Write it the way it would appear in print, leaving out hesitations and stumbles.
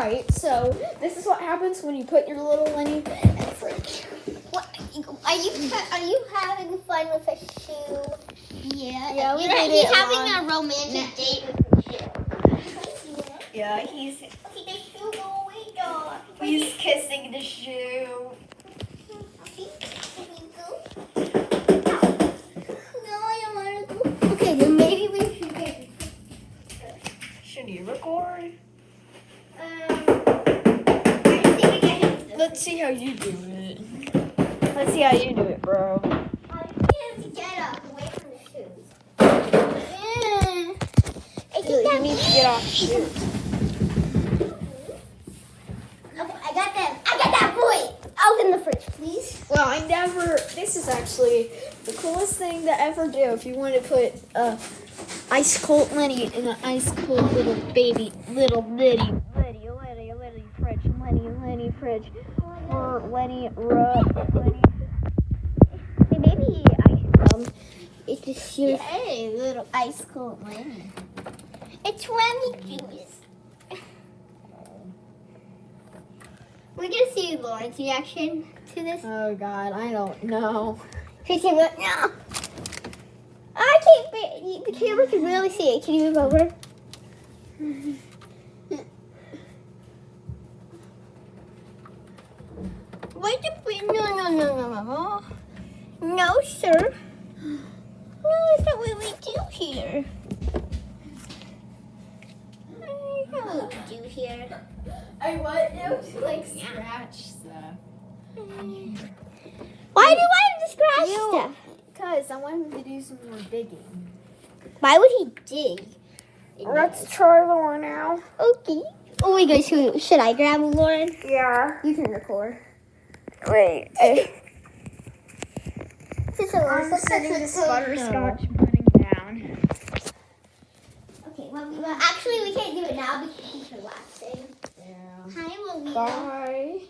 Alright, so this is what happens when you put your little Lenny in the fridge. What are you having fun with a shoe? Yeah, he's having a romantic date with the shoe. Yeah, he's Okay, the shoe go away, dog. he's kissing the shoe. No, I don't want to go. Okay, then maybe we should get. Should you record? I think we get him. Let's see how you do it. Let's see how you do it, bro. I need to get up away from the shoes. Dude, you need to get off the shoes. Okay, I got them. I got that boy. Open the fridge, please. Well, this is actually the coolest thing to ever do. If you want to put ice cold Lenny in an ice cold little baby, little Lenny fridge, Lenny fridge, or Lenny. Hey, maybe it's just your little ice cold Lenny. It's Lenny juice. We're gonna see Lauren's reaction to this. Oh God, I don't know. She came up. No. I can't. The camera can really see it. Can you move over? Wait a No. No, sir. No, that's not what we do here. That's not what we do here. I want you to like scratch stuff. Why do I have to scratch stuff? Because I want him to do some more digging. Why would he dig? Let's try Lauren now. Okay. Oh my gosh, should I grab Lauren? Yeah. You can record. Wait. I'm sitting this butterscotch pudding down. Okay, well, actually we can't do it now because he's relaxing. Yeah. Hi, Lolita. Bye.